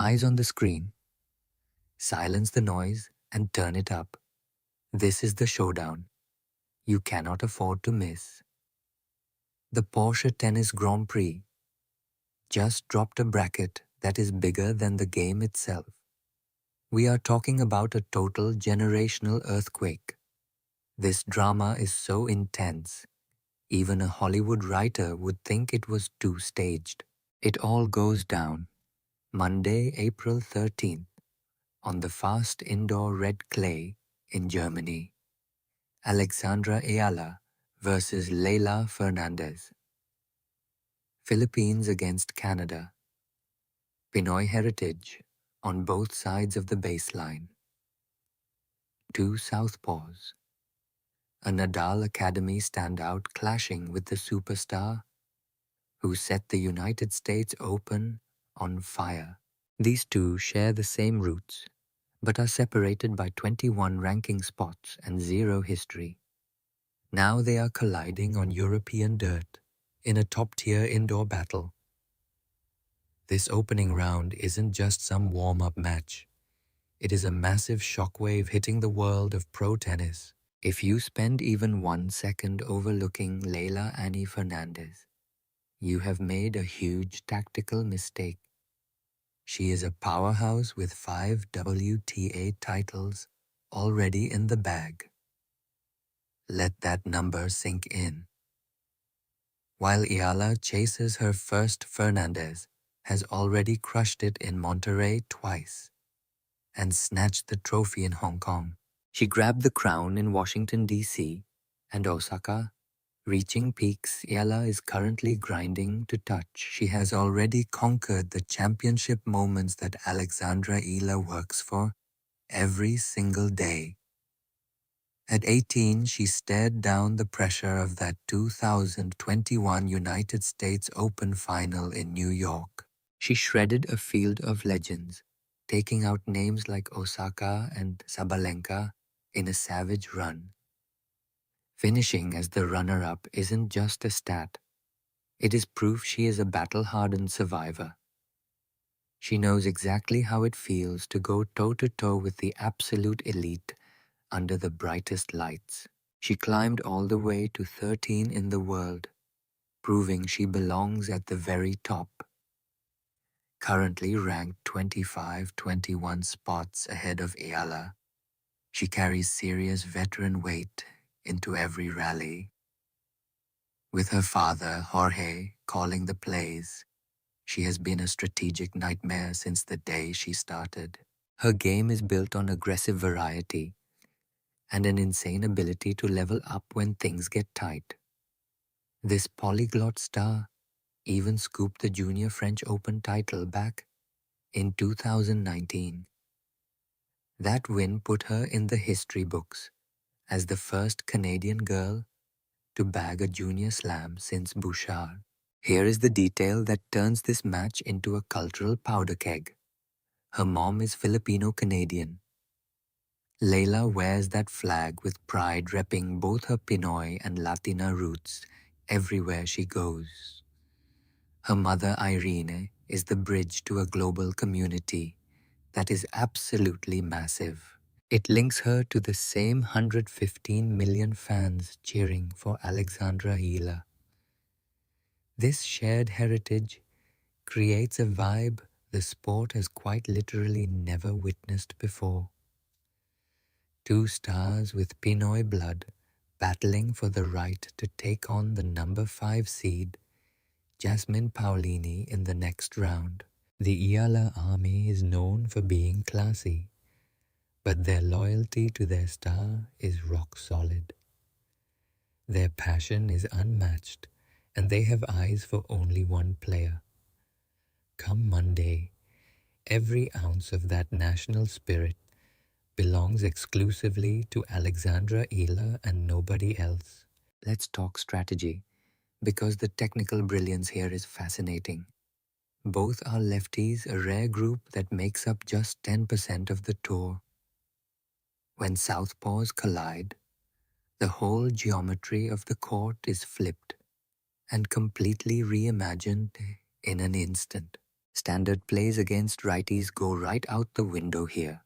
Eyes on the screen. Silence the noise and turn it up. This is the showdown. You cannot afford to miss. The Porsche Tennis Grand Prix just dropped a bracket that is bigger than the game itself. We are talking about a total generational earthquake. This drama is so intense, even a Hollywood writer would think it was too staged. It all goes down Monday, April 13th, on the fast indoor red clay in Germany. Alexandra Eala versus Leylah Fernandez. Philippines against Canada. Pinoy heritage on both sides of the baseline. Two southpaws. A Nadal Academy standout clashing with the superstar who set the United States Open on fire. These two share the same roots, but are separated by 21 ranking spots and 0 history. Now they are colliding on European dirt in a top-tier indoor battle. This opening round isn't just some warm-up match. It is a massive shockwave hitting the world of pro tennis. If you spend even 1 second overlooking Leylah Annie Fernandez, you have made a huge tactical mistake. She is a powerhouse with 5 WTA titles already in the bag. Let that number sink in. While Eala chases her first, Fernandez has already crushed it in Monterrey twice and snatched the trophy in Hong Kong. She grabbed the crown in Washington, D.C. and Osaka. Reaching peaks Eala is currently grinding to touch. She has already conquered the championship moments that Alexandra Eala works for every single day. At 18, she stared down the pressure of that 2021 United States Open final in New York. She shredded a field of legends, taking out names like Osaka and Sabalenka in a savage run. Finishing as the runner-up isn't just a stat. It is proof she is a battle-hardened survivor. She knows exactly how it feels to go toe-to-toe with the absolute elite under the brightest lights. She climbed all the way to 13 in the world, proving she belongs at the very top. Currently ranked 25-21 spots ahead of Eala, she carries serious veteran weight into every rally. With her father, Jorge, calling the plays, she has been a strategic nightmare since the day she started. Her game is built on aggressive variety and an insane ability to level up when things get tight. This polyglot star even scooped the Junior French Open title back in 2019. That win put her in the history books as the first Canadian girl to bag a junior slam since Bouchard. Here is the detail that turns this match into a cultural powder keg. Her mom is Filipino-Canadian. Leylah wears that flag with pride, repping both her Pinoy and Latina roots everywhere she goes. Her mother, Irene, is the bridge to a global community that is absolutely massive. It links her to the same 115 million fans cheering for Alexandra Eala. This shared heritage creates a vibe the sport has quite literally never witnessed before. Two stars with Pinoy blood battling for the right to take on the number 5 seed, Jasmine Paolini, in the next round. The Eala army is known for being classy, but their loyalty to their star is rock solid. Their passion is unmatched, and they have eyes for only one player. Come Monday, every ounce of that national spirit belongs exclusively to Alexandra Eala and nobody else. Let's talk strategy, because the technical brilliance here is fascinating. Both are lefties, a rare group that makes up just 10% of the tour. When southpaws collide, the whole geometry of the court is flipped and completely reimagined in an instant. Standard plays against righties go right out the window here.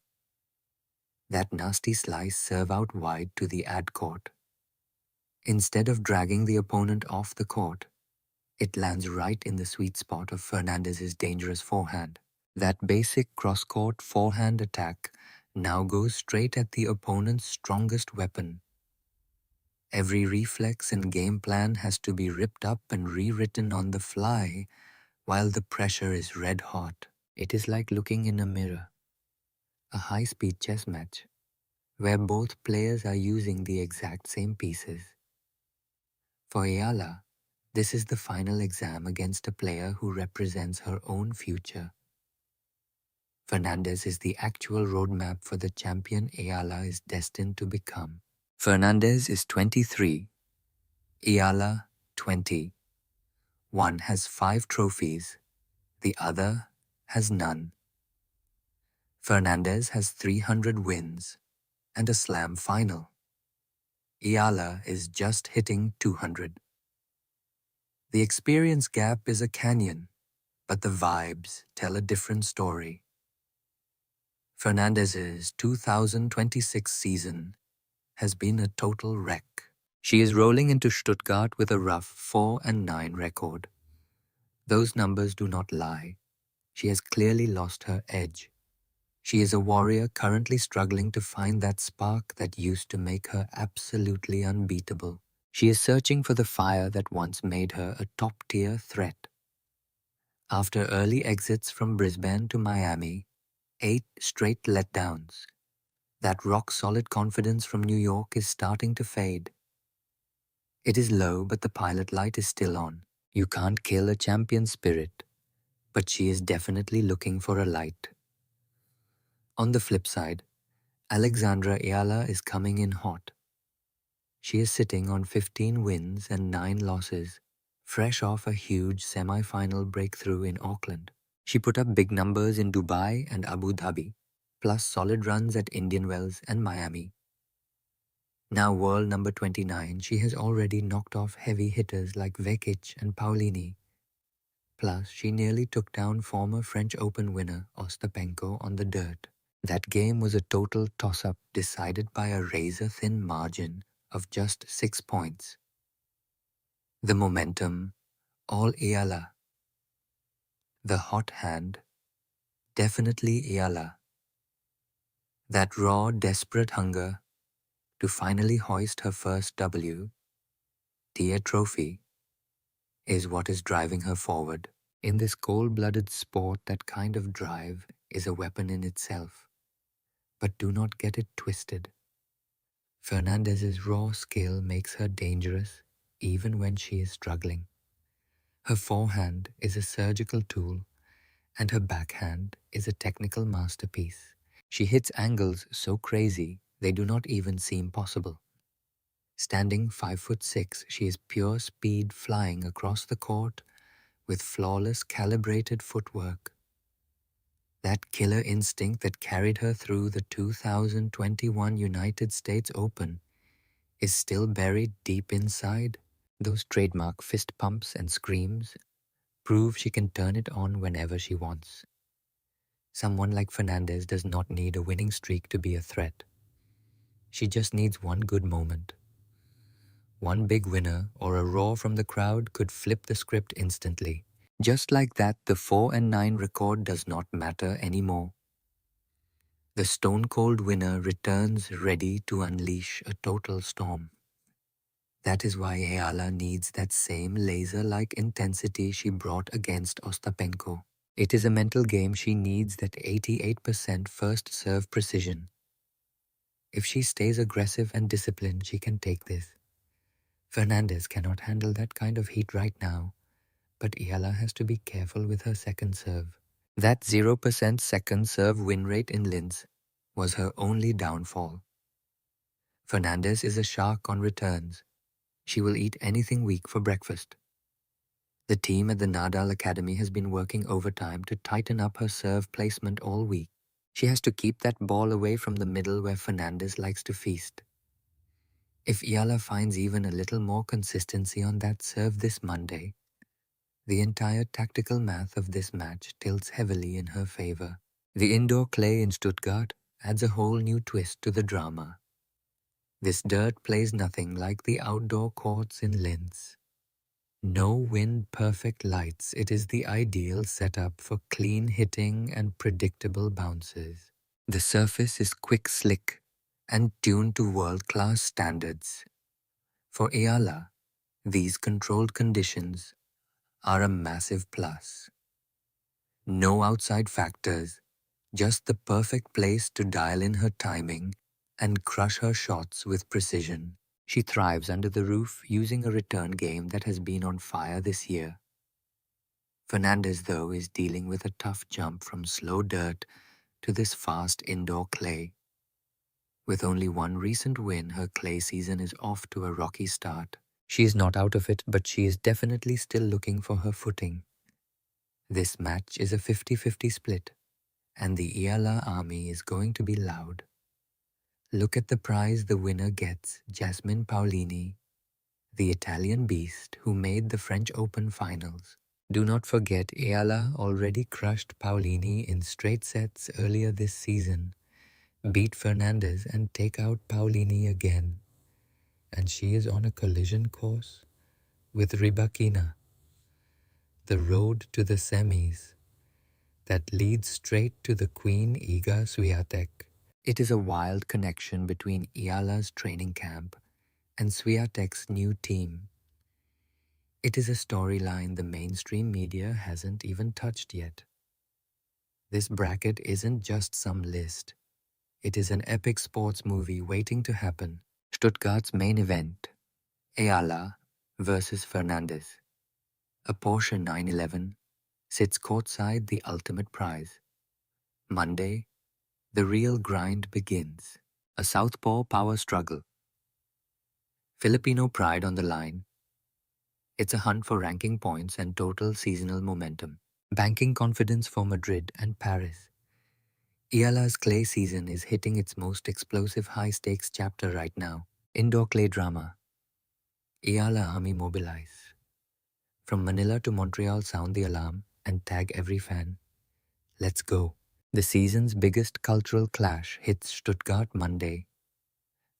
That nasty slice serve out wide to the ad court. Instead of dragging the opponent off the court, it lands right in the sweet spot of Fernandez's dangerous forehand. That basic cross-court forehand attack now goes straight at the opponent's strongest weapon. Every reflex and game plan has to be ripped up and rewritten on the fly while the pressure is red hot. It is like looking in a mirror. A high-speed chess match where both players are using the exact same pieces. For Eala, this is the final exam against a player who represents her own future. Fernandez is the actual roadmap for the champion Eala is destined to become. Fernandez is 23, Eala 20. One has 5 trophies, the other has none. Fernandez has 300 wins and a slam final. Eala is just hitting 200. The experience gap is a canyon, but the vibes tell a different story. Fernandez's 2026 season has been a total wreck. She is rolling into Stuttgart with a rough 4-9 record. Those numbers do not lie. She has clearly lost her edge. She is a warrior currently struggling to find that spark that used to make her absolutely unbeatable. She is searching for the fire that once made her a top-tier threat. After early exits from Brisbane to Miami, 8 straight letdowns, that rock-solid confidence from New York is starting to fade. It is low, but the pilot light is still on. You can't kill a champion spirit, but she is definitely looking for a light. On the flip side, Alexandra Eala is coming in hot. She is sitting on 15 wins and 9 losses, fresh off a huge semi-final breakthrough in Auckland. She put up big numbers in Dubai and Abu Dhabi, plus solid runs at Indian Wells and Miami. Now world number 29, she has already knocked off heavy hitters like Vekic and Paulini. Plus, she nearly took down former French Open winner Ostapenko on the dirt. That game was a total toss-up decided by a razor-thin margin of just 6 points. The momentum, all Eala. The hot hand, definitely Eala. That raw, desperate hunger to finally hoist her first W-tier trophy is what is driving her forward. In this cold-blooded sport, that kind of drive is a weapon in itself. But do not get it twisted. Fernandez's raw skill makes her dangerous even when she is struggling. Her forehand is a surgical tool and her backhand is a technical masterpiece. She hits angles so crazy they do not even seem possible. Standing 5'6", she is pure speed flying across the court with flawless calibrated footwork. That killer instinct that carried her through the 2021 United States Open is still buried deep inside. Those trademark fist pumps and screams prove she can turn it on whenever she wants. Someone like Fernandez does not need a winning streak to be a threat. She just needs one good moment. One big winner or a roar from the crowd could flip the script instantly. Just like that, the 4-9 record does not matter anymore. The stone-cold winner returns ready to unleash a total storm. That is why Eala needs that same laser-like intensity she brought against Ostapenko. It is a mental game. She needs that 88% first serve precision. If she stays aggressive and disciplined, she can take this. Fernandez cannot handle that kind of heat right now, but Eala has to be careful with her second serve. That 0% second serve win rate in Linz was her only downfall. Fernandez is a shark on returns. She will eat anything weak for breakfast. The team at the Nadal Academy has been working overtime to tighten up her serve placement all week. She has to keep that ball away from the middle where Fernandez likes to feast. If Eala finds even a little more consistency on that serve this Monday, The entire tactical math of this match tilts heavily in her favor. The indoor clay in Stuttgart adds a whole new twist to the drama. This dirt plays nothing like the outdoor courts in Linz. No wind, perfect lights. It is the ideal setup for clean hitting and predictable bounces. The surface is quick, slick, and tuned to world-class standards. For Eala, these controlled conditions are a massive plus. No outside factors, just the perfect place to dial in her timing and crush her shots with precision. She thrives under the roof using a return game that has been on fire this year. Fernandez, though, is dealing with a tough jump from slow dirt to this fast indoor clay. With only one recent win, her clay season is off to a rocky start. She is not out of it, but she is definitely still looking for her footing. This match is a 50-50 split, and the Eala army is going to be loud. Look at the prize the winner gets, Jasmine Paolini, the Italian beast who made the French Open finals. Do not forget Eala already crushed Paolini in straight sets earlier this season, beat Fernandez and take out Paolini again. And she is on a collision course with Rybakina, the road to the semis that leads straight to the Queen Iga Swiatek. It is a wild connection between Eala's training camp and Swiatek's new team. It is a storyline the mainstream media hasn't even touched yet. This bracket isn't just some list. It is an epic sports movie waiting to happen. Stuttgart's main event, Eala versus Fernandez. A Porsche 911 sits courtside, the ultimate prize. Monday, the real grind begins. A southpaw power struggle. Filipino pride on the line. It's a hunt for ranking points and total seasonal momentum. Banking confidence for Madrid and Paris. Eala's clay season is hitting its most explosive high-stakes chapter right now. Indoor clay drama. Eala army mobilize. From Manila to Montreal, sound the alarm and tag every fan. Let's go. The season's biggest cultural clash hits Stuttgart Monday.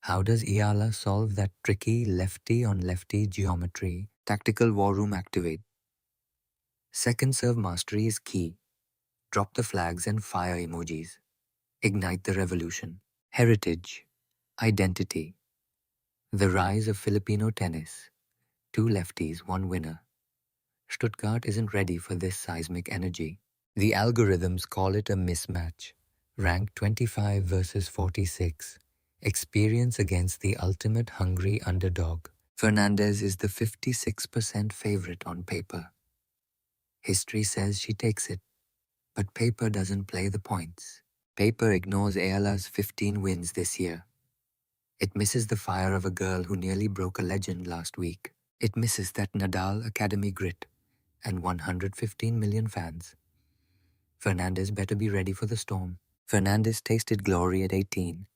How does Eala solve that tricky lefty-on-lefty geometry? Tactical war room activate. Second serve mastery is key. Drop the flags and fire emojis. Ignite the revolution. Heritage. Identity. The rise of Filipino tennis. 2 lefties, 1 winner. Stuttgart isn't ready for this seismic energy. The algorithms call it a mismatch. Rank 25 versus 46. Experience against the ultimate hungry underdog. Fernandez is the 56% favorite on paper. History says she takes it, but paper doesn't play the points. Paper ignores Eala's 15 wins this year. It misses the fire of a girl who nearly broke a legend last week. It misses that Nadal Academy grit and 115 million fans. Fernandez better be ready for the storm. Fernandez tasted glory at 18,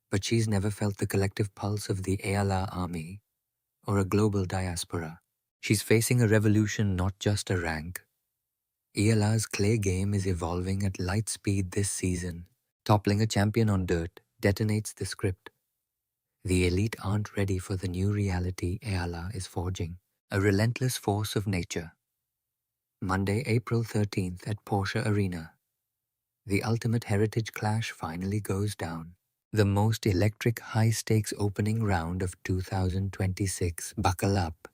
but she's never felt the collective pulse of the Eala army or a global diaspora. She's facing a revolution, not just a rank. Eala's clay game is evolving at light speed this season. Toppling a champion on dirt detonates the script. The elite aren't ready for the new reality Eala is forging. A relentless force of nature. Monday, April 13th at Porsche Arena. The ultimate heritage clash finally goes down. The most electric high-stakes opening round of 2026. Buckle up.